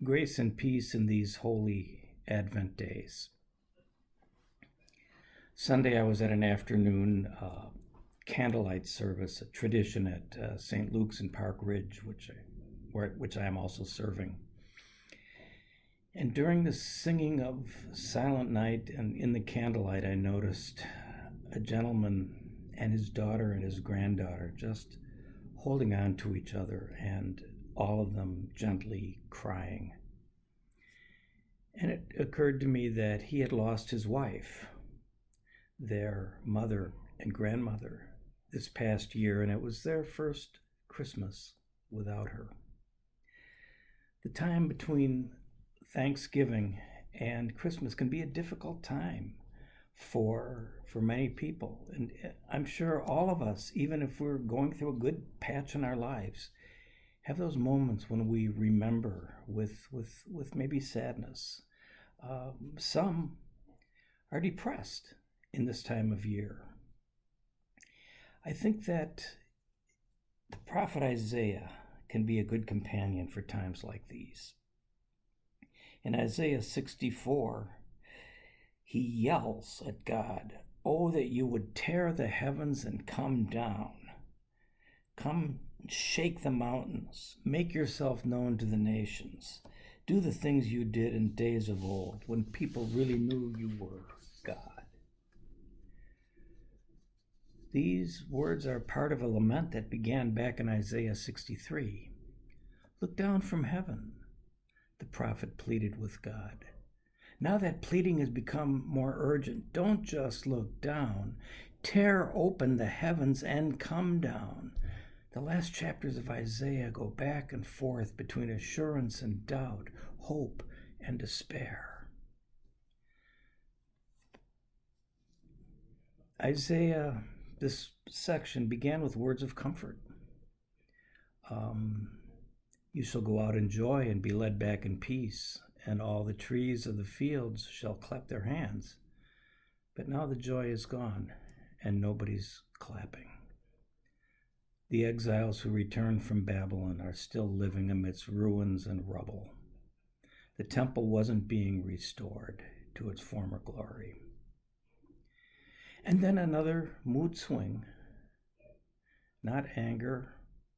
Grace and peace in these holy Advent days. Sunday, I was at an afternoon candlelight service, a tradition at St. Luke's in Park Ridge, which I am also serving. And during the singing of Silent Night and in the candlelight, I noticed a gentleman and his daughter and his granddaughter just holding on to each other, and all of them gently crying. And it occurred to me that he had lost his wife, their mother and grandmother, this past year, and it was their first Christmas without her. The time between Thanksgiving and Christmas can be a difficult time for many people. And I'm sure all of us, even if we're going through a good patch in our lives, have those moments when we remember with maybe sadness. Some are depressed in this time of year. I think that the prophet Isaiah can be a good companion for times like these. In Isaiah 64, he yells at God, "Oh, that you would tear the heavens and come down. Come and shake the mountains. Make yourself known to the nations. Do the things you did in days of old, when people really knew you were God." These words are part of a lament that began back in Isaiah 63. "Look down from heaven," the prophet pleaded with God. Now that pleading has become more urgent. Don't just look down. Tear open the heavens and come down. The last chapters of Isaiah go back and forth between assurance and doubt, hope and despair. Isaiah, this section, began with words of comfort. You shall go out in joy and be led back in peace, and all the trees of the fields shall clap their hands. But now the joy is gone, and nobody's clapping. The exiles who returned from Babylon are still living amidst ruins and rubble. The temple wasn't being restored to its former glory. And then another mood swing. Not anger,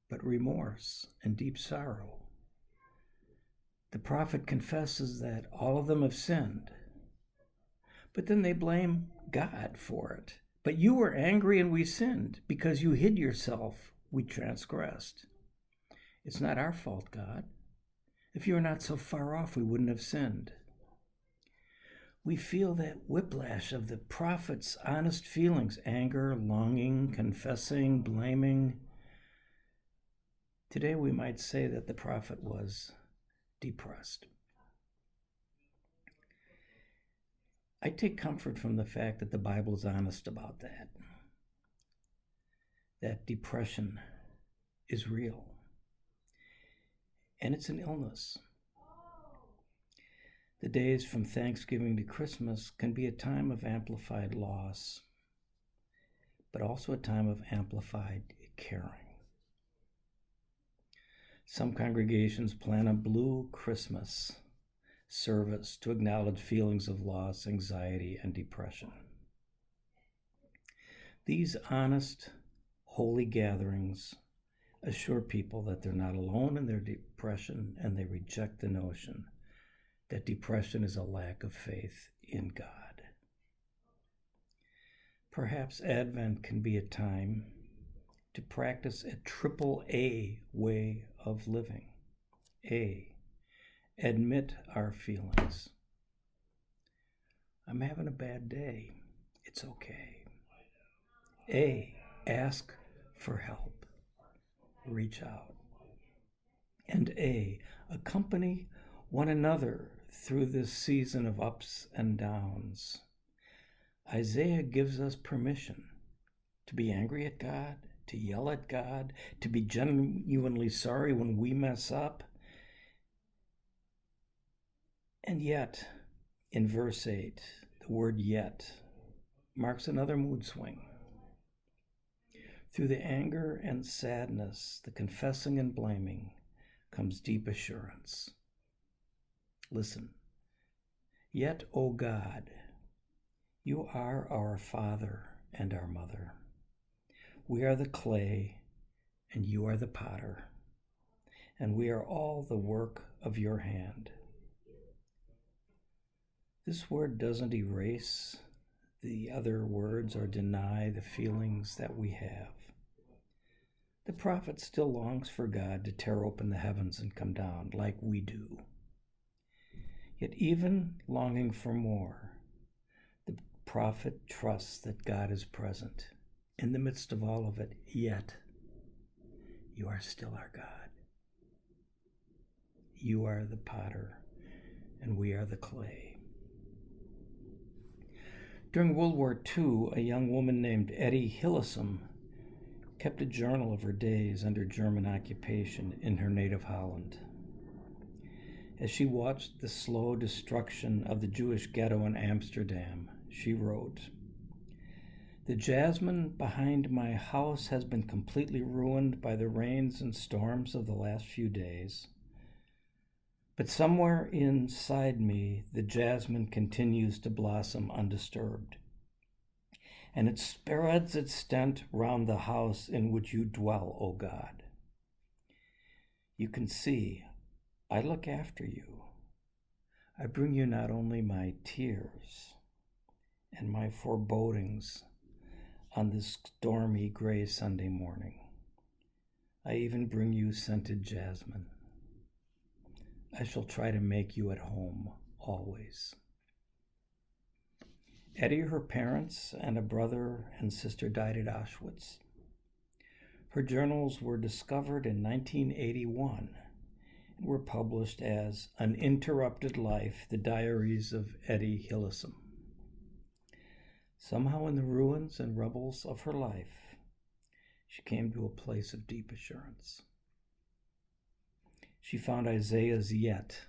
but remorse and deep sorrow. The prophet confesses that all of them have sinned, but then they blame God for it. "But you were angry and we sinned. Because you hid yourself, we transgressed." It's not our fault, God. If you were not so far off, we wouldn't have sinned. We feel that whiplash of the prophet's honest feelings: anger, longing, confessing, blaming. Today we might say that the prophet was depressed. I take comfort from the fact that the Bible is honest about that. That depression is real. And it's an illness. The days from Thanksgiving to Christmas can be a time of amplified loss, but also a time of amplified caring. Some congregations plan a blue Christmas service to acknowledge feelings of loss, anxiety, and depression. These honest, holy gatherings assure people that they're not alone in their depression, and they reject the notion that depression is a lack of faith in God. Perhaps Advent can be a time to practice a triple A way of living. A, admit our feelings. I'm having a bad day. It's okay. A, ask for help. Reach out. And A, accompany one another through this season of ups and downs. Isaiah gives us permission to be angry at God, to yell at God, to be genuinely sorry when we mess up. And yet, in verse 8, the word "yet" marks another mood swing. Through the anger and sadness, the confessing and blaming, comes deep assurance. Listen. Yet, O God, you are our Father and our Mother. We are the clay, and you are the potter, and we are all the work of your hand. This word doesn't erase the other words or deny the feelings that we have. The prophet still longs for God to tear open the heavens and come down like we do. Yet even longing for more, the prophet trusts that God is present in the midst of all of it, yet you are still our God. You are the potter, and we are the clay. During World War II, a young woman named Etty Hillesum kept a journal of her days under German occupation in her native Holland. As she watched the slow destruction of the Jewish ghetto in Amsterdam, she wrote, "The jasmine behind my house has been completely ruined by the rains and storms of the last few days. But somewhere inside me, the jasmine continues to blossom undisturbed, and it spreads its scent round the house in which you dwell, O God. You can see, I look after you. I bring you not only my tears and my forebodings on this stormy gray Sunday morning. I even bring you scented jasmine. I shall try to make you at home always." Etty, her parents, and a brother and sister died at Auschwitz. Her journals were discovered in 1981 and were published as An Interrupted Life, The Diaries of Etty Hillesum. Somehow in the ruins and rubbles of her life, she came to a place of deep assurance. She found Isaiah's yet,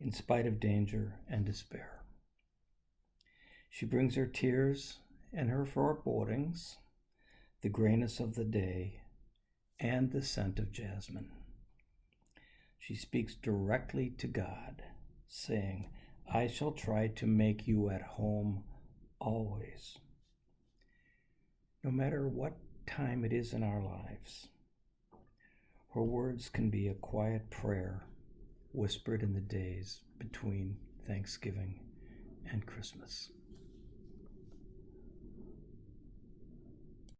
in spite of danger and despair. She brings her tears and her forebodings, the grayness of the day, and the scent of jasmine. She speaks directly to God, saying, I shall try to make you at home always. No matter what time it is in our lives, her words can be a quiet prayer whispered in the days between Thanksgiving and Christmas.